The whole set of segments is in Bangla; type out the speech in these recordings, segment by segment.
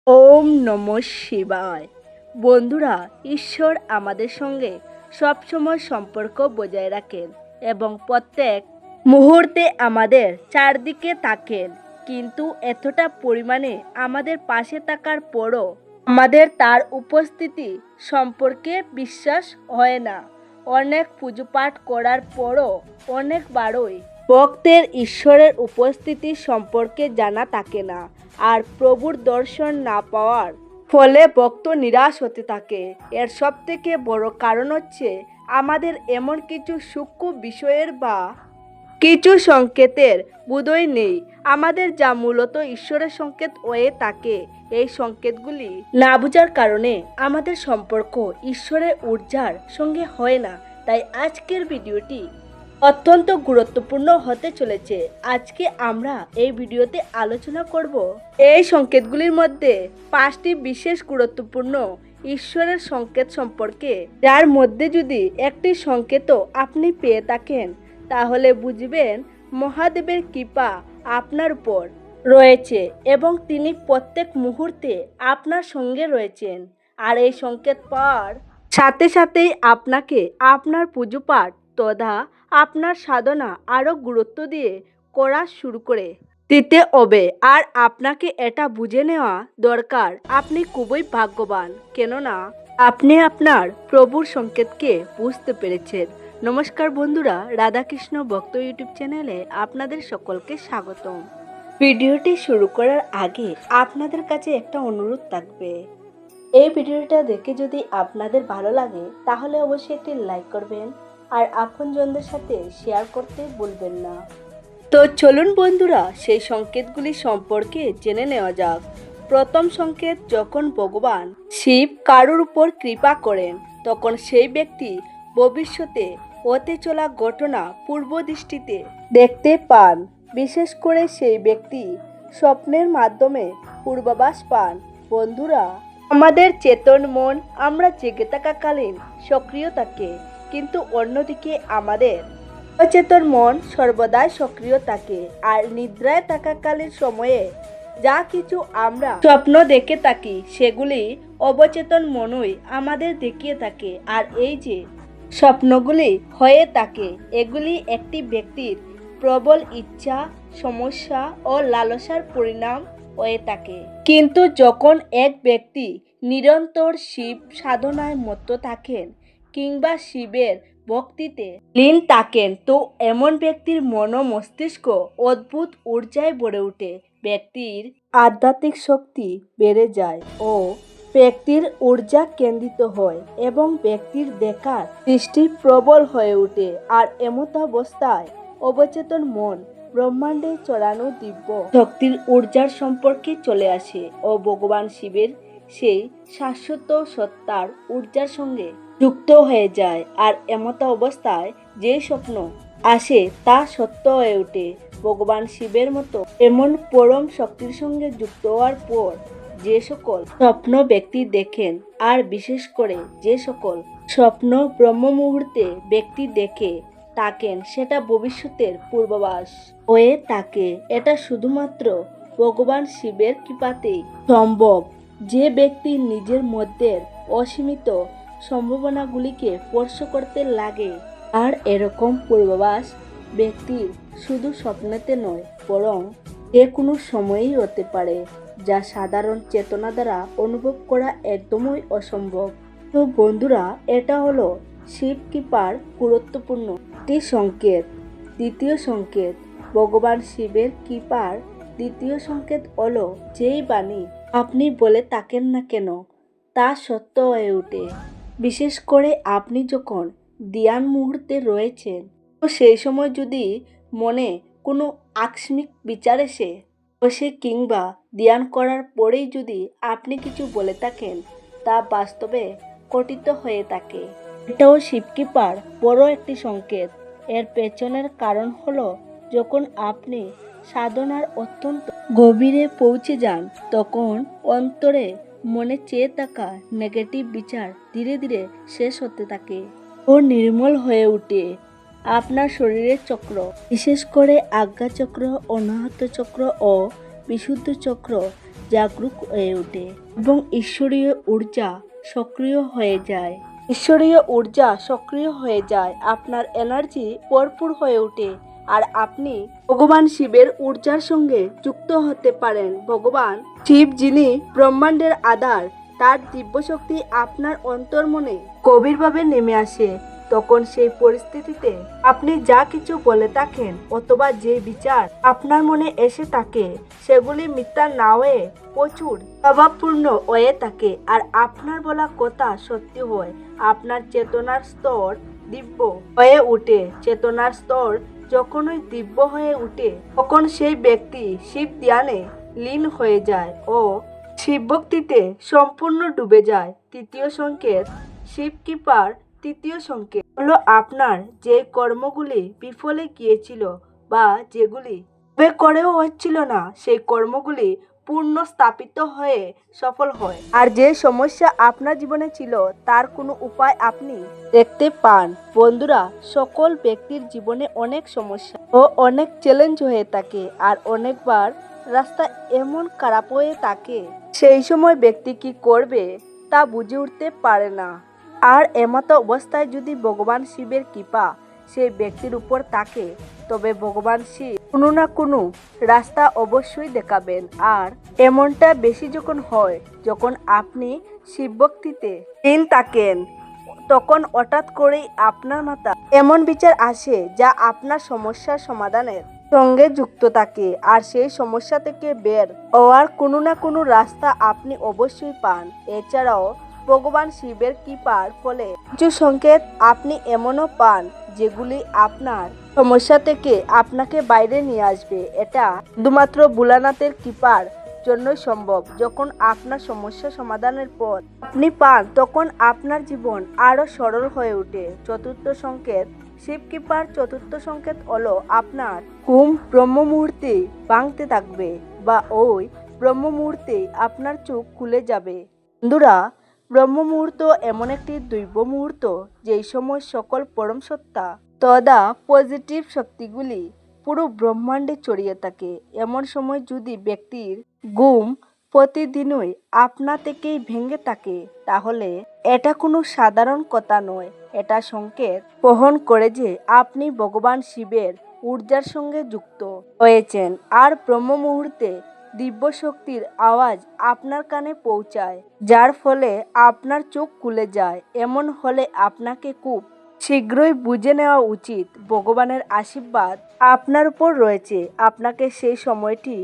ওম নমঃ শিবায়। বন্ধুরা, ঈশ্বর আমাদের সঙ্গে সবসময় সম্পর্ক বজায় রাখেন এবং প্রত্যেক মুহূর্তে আমাদের চারদিকে থাকেন, কিন্তু এতটা পরিমাণে আমাদের পাশে থাকার পরও আমাদের তার উপস্থিতি সম্পর্কে বিশ্বাস হয় না। অনেক পুজো পাঠ করার পরও অনেকবারই ভক্তের ঈশ্বরের উপস্থিতি সম্পর্কে জানা থাকে না, আর প্রভুর দর্শন না পাওয়ার ফলে ভক্ত নিরাশ হতে থাকে। এর সব থেকে বড় কারণ হচ্ছে আমাদের এমন কিছু সূক্ষ্ম বিষয়ের বা কিছু সংকেতের বোধই নেই আমাদের, যা মূলত ঈশ্বরের সংকেত হয়ে থাকে। এই সংকেতগুলি না বোঝার কারণে আমাদের সম্পর্ক ঈশ্বরের ঊর্জার সঙ্গে হয় না। তাই আজকের ভিডিওটি অত্যন্ত গুরুত্বপূর্ণ হতে চলেছে। আজকে আমরা এই ভিডিওতে আলোচনা করব এই সংকেতগুলির মধ্যে 5টি বিশেষ গুরুত্বপূর্ণ ঈশ্বরের সংকেত সম্পর্কে, যার মধ্যে যদি একটি সংকেতও আপনি পেয়ে থাকেন তাহলে বুঝবেন মহাদেবের কৃপা আপনার উপর রয়েছে এবং তিনি প্রত্যেক মুহূর্তে আপনার সঙ্গে রয়েছেন। আর এই সংকেত পাওয়ার সাথে সাথেই আপনাকে আপনার পুজো পাঠ তথা আপনার সাধনা আরও গুরুত্ব দিয়ে করা শুরু করে দিতে হবে। আর আপনাকে এটা বুঝে নেওয়া দরকার আপনি খুবই ভাগ্যবান, কেননা আপনি আপনার প্রভুর সংকেতকে বুঝতে পেরেছেন। নমস্কার বন্ধুরা, রাধাকৃষ্ণ ভক্ত ইউটিউব চ্যানেলে আপনাদের সকলকে স্বাগতম। ভিডিওটি শুরু করার আগে আপনাদের কাছে একটা অনুরোধ থাকবে। এই ভিডিওটা দেখে যদি আপনাদের ভালো লাগে তাহলে অবশ্যই একটি লাইক করবেন আর আপনজনদের সাথে শেয়ার করতে ভুলবেন না। তো চলুন বন্ধুরা, সেই সংকেতগুলি সম্পর্কে জেনে নেওয়া যাক। প্রথম সংকেত, যখন ভগবান শিব কারোর উপর কৃপা করেন তখন সেই ব্যক্তি ভবিষ্যতে হতে চলা ঘটনা পূর্ব দৃষ্টিতে দেখতে পান। বিশেষ করে সেই ব্যক্তি স্বপ্নের মাধ্যমে পূর্বাভাস পান। বন্ধুরা, আমাদের চেতন মন আমরা জেগে থাকাকালীন সক্রিয় থাকে, কিন্তু অন্যদিকে আমাদের অচেতন মন সর্বদাই সক্রিয় থাকে। আর নিদ্রায় থাকাকালীন সময়ে যা কিছু আমরা স্বপ্ন দেখে থাকি সেগুলি অবচেতন মনই আমাদের দেখিয়ে থাকে। আর এই যে স্বপ্নগুলি হয়ে থাকে এগুলি একটি ব্যক্তির প্রবল ইচ্ছা, সমস্যা ও লালসার পরিণাম হয়ে থাকে। কিন্তু যখন এক ব্যক্তি নিরন্তর শিব সাধনায় মত্ত থাকেন কিংবা শিবের ভক্তিতে লীন থাকেন, তো এমন ব্যক্তির মন ও মস্তিষ্ক অদ্ভুত ঊর্জায় ভরে ওঠে। ব্যক্তির আধ্যাত্মিক শক্তি বেড়ে যায় ও ব্যক্তির ঊর্জা কেন্দ্রিত হয় এবং ব্যক্তির দেখার দৃষ্টি প্রবল হয়ে ওঠে। আর এমতাবস্থায় অবচেতন মন ব্রহ্মাণ্ডে চড়ানো দিব্য শক্তির ঊর্জার সম্পর্কে চলে আসে ও ভগবান শিবের সেই শাশ্বত সত্তার ঊর্জার সঙ্গে যুক্ত হয়ে যায়। আর এমতা অবস্থায় যে স্বপ্ন আসে তা সত্য হয়ে ওঠে। ভগবান শিবের মতো এমন পরম শক্তির সঙ্গে যুক্ত হওয়ার পর যে সকল স্বপ্ন ব্যক্তি দেখেন, আর বিশেষ করে যে সকল স্বপ্ন ব্রহ্ম মুহূর্তে ব্যক্তি দেখে থাকেন, সেটা ভবিষ্যতের পূর্বাভাস হয়ে থাকে। এটা শুধুমাত্র ভগবান শিবের কৃপাতেই সম্ভব। যে ব্যক্তি নিজের মধ্যে অসীমিত সম্ভাবনাগুলিকে স্পর্শ করতে লাগে, আর এরকম পূর্বাভাস ব্যক্তির শুধু স্বপ্নেতে নয় বরং যে কোনো সময়ই হতে পারে, যা সাধারণ চেতনা দ্বারা অনুভব করা একদমই অসম্ভব। তো বন্ধুরা, এটা হলো শিব কৃপার গুরুত্বপূর্ণ একটি সংকেত। দ্বিতীয় সংকেত, ভগবান শিবের কৃপার দ্বিতীয় সংকেত হলো যেই বাণী আপনি বলে থাকেন না কেন তা সত্য হয়ে ওঠে। বিশেষ করে আপনি যখন ধ্যান মুহূর্তে রয়েছেন, তো সেই সময় যদি মনে কোনো আকস্মিক বিচার এসে বসে কিংবা ধ্যান করার পরেই যদি আপনি কিছু বলে থাকেন, তা বাস্তবে ঘটিত হয়ে থাকে। এটাও শিবকৃপার বড় একটি সংকেত। এর পেছনের কারণ হলো, যখন আপনি সাধনার অত্যন্ত গভীরে পৌঁছে যান তখন অন্তরে মনে চেয়ে থাকা নেগেটিভ বিচার ধীরে ধীরে শেষ হতে থাকে ও নির্মল হয়ে ওঠে। আপনার শরীরের চক্র, বিশেষ করে আজ্ঞা চক্র, অনাহত চক্র ও বিশুদ্ধ চক্র, জাগরুক হয়ে ওঠে এবং ঈশ্বরীয় ঊর্জা সক্রিয় হয়ে যায়। ঈশ্বরীয় ঊর্জা সক্রিয় হয়ে যায়, আপনার এনার্জি ভরপুর হয়ে ওঠে আর আপনি ভগবান শিবের ঊর্জার সঙ্গে যুক্ত হতে পারেন। ভগবান শিব যিনি ব্রহ্মাণ্ডের আধার, তার দিব্যশক্তি আপনার অন্তর্মনে গভীরভাবে নেমে আসে। তখন সেই পরিস্থিতিতে আপনি যা কিছু বলে থাকেন অথবা যে বিচার আপনার মনে এসে থাকে সেগুলি মিথ্যা না হয়ে প্রচুর প্রভাবপূর্ণ হয়ে থাকে আর আপনার বলা কথা সত্যি হয়। আপনার চেতনার স্তর দিব্য হয়ে ওঠে। চেতনার স্তর যখনই দিব্য হয়ে ওঠে তখন সেই ব্যক্তি শিব ধ্যানে লীন হয়ে যায় ও শিব ভক্তিতে সম্পূর্ণ ডুবে যায়। তৃতীয় সংকেত, শিব কৃপার তৃতীয় সংকেত হলো আপনার যে কর্মগুলি বিফলে গিয়েছিল বা যেগুলি করেও হচ্ছিল না, সেই কর্মগুলি পূর্ণ স্থাপিত হয়ে সফল হয়। আর যে সমস্যা আপনার জীবনে ছিল তার কোনো উপায় আপনি দেখতে পান। বন্ধুরা, সকল ব্যক্তির জীবনে অনেক সমস্যা ও অনেক চ্যালেঞ্জ হয়ে থাকে আর অনেকবার রাস্তা এমন খারাপ হয়ে থাকে সেই সময় ব্যক্তি কি করবে তা বুঝে উঠতে পারে না। আর এমতো অবস্থায় যদি ভগবান শিবের কৃপা সেই ব্যক্তির উপর থাকে তবে ভগবান শিব কোনো না কোনো রাস্তা অবশ্যই দেখাবেন। আর এমনটা বেশি যখন হয় যখন আপনি শিব ভক্তিতে লীন থাকেন তখন হঠাৎ করেই আপনার মাথায় এমন বিচার আসে যা আপনার সমস্যার সমাধানের সঙ্গে যুক্ত থাকে আর সেই সমস্যা থেকে বের হওয়ার কোনো না কোনো রাস্তা আপনি অবশ্যই পান। এছাড়াও ভগবান শিবের কৃপার ফলে কিছু সংকেত আপনি এমনও পান যেগুলি আপনার সমস্যা থেকে আপনাকে বাইরে নিয়ে আসবে। এটা শুধুমাত্র ভোলানাথের কৃপার জন্যই সম্ভব। যখন আপনার সমস্যা সমাধানের পর আপনি পান তখন আপনার জীবন আরো সরল হয়ে ওঠে। চতুর্থ সংকেত, শিব কৃপার চতুর্থ সংকেত হলো আপনার ঘুম ব্রহ্ম মুহূর্তে ভাঙতে থাকবে বা ওই ব্রহ্ম মুহূর্তে আপনার চোখ খুলে যাবে। বন্ধুরা, ব্রহ্ম মুহূর্ত এমন একটি দৈব মুহূর্ত যেই সময় সকল পরম সত্তা তথা পজিটিভ শক্তিগুলি পুরো ব্রহ্মাণ্ডে ছড়িয়ে থাকে। এমন সময় যদি ব্যক্তির ঘুম প্রতিদিনই আপনা থেকেই ভেঙে থাকে তাহলে এটা কোনো সাধারণ কথা নয়। এটা সংকেত বহন করে যে আপনি ভগবান শিবের ঊর্জার সঙ্গে যুক্ত হয়েছেন আর ব্রহ্ম মুহূর্তে দিব্য শক্তির আওয়াজ আপনার কানে পৌঁছায় যার ফলে আপনার চোখ খুলে যায়। এমন হলে আপনাকে খুব শীঘ্রই বুঝে নেওয়া উচিত ভগবানের আশীর্বাদ আপনার উপর রয়েছে। আপনাকে সেই সময়টি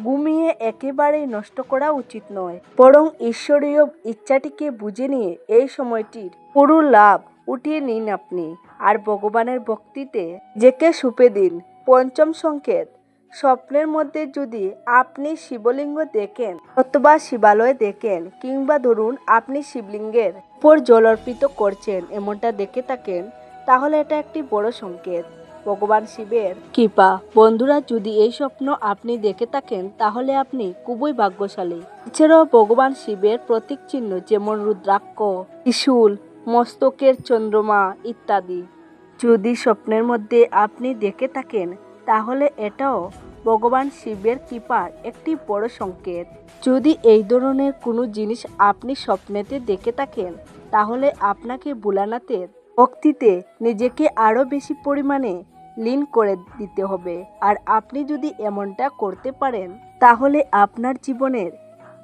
ঘুমিয়ে একেবারেই নষ্ট করা উচিত নয়, বরং ঈশ্বরীয় ইচ্ছাটিকে বুঝে নিয়ে এই সময়টির পুরো লাভ উঠিয়ে নিন আপনি আর ভগবানের ভক্তিতে জেকে সুপে দিন। পঞ্চম সংকেত, স্বপ্নের মধ্যে যদি আপনি শিবলিঙ্গ দেখেন অথবা শিবালয় দেখেন কিংবা ধরুন আপনি শিবলিঙ্গের উপর জল অর্পিত করছেন এমনটা দেখে থাকেন তাহলে এটা একটি বড় সংকেত ভগবান শিবের কৃপা। বন্ধুরা, যদি এই স্বপ্ন আপনি দেখে থাকেন তাহলে আপনি খুবই ভাগ্যশালী। এছাড়াও ভগবান শিবের প্রতীক চিহ্ন যেমন রুদ্রাক্ষ, ত্রিশূল, মস্তকের চন্দ্রমা ইত্যাদি যদি স্বপ্নের মধ্যে আপনি দেখে থাকেন তাহলে এটাও ভগবান শিবের কৃপার একটি বড় সংকেত। যদি এই ধরনের কোনো জিনিস আপনি স্বপ্নেতে দেখে থাকেন তাহলে আপনাকে ভোলানাথের ভক্তিতে নিজেকে আরও বেশি পরিমাণে লীন করে দিতে হবে। আর আপনি যদি এমনটা করতে পারেন তাহলে আপনার জীবনের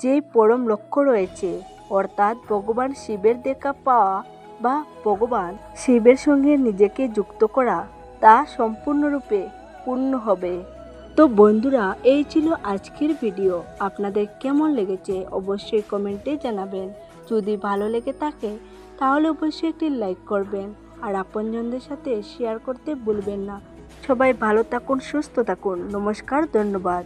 যেই পরম লক্ষ্য রয়েছে অর্থাৎ ভগবান শিবের দেখা পাওয়া বা ভগবান শিবের সঙ্গে নিজেকে যুক্ত করা তা সম্পূর্ণরূপে পূর্ণ হবে। তো বন্ধুরা, এই ছিল আজকের ভিডিও। আপনাদের কেমন লেগেছে অবশ্যই কমেন্টে জানাবেন। যদি ভালো লেগে থাকে তাহলে অবশ্যই একটি লাইক করবেন আর আপনজনদের সাথে শেয়ার করতে ভুলবেন না। সবাই ভালো থাকুন, সুস্থ থাকুন। নমস্কার, ধন্যবাদ।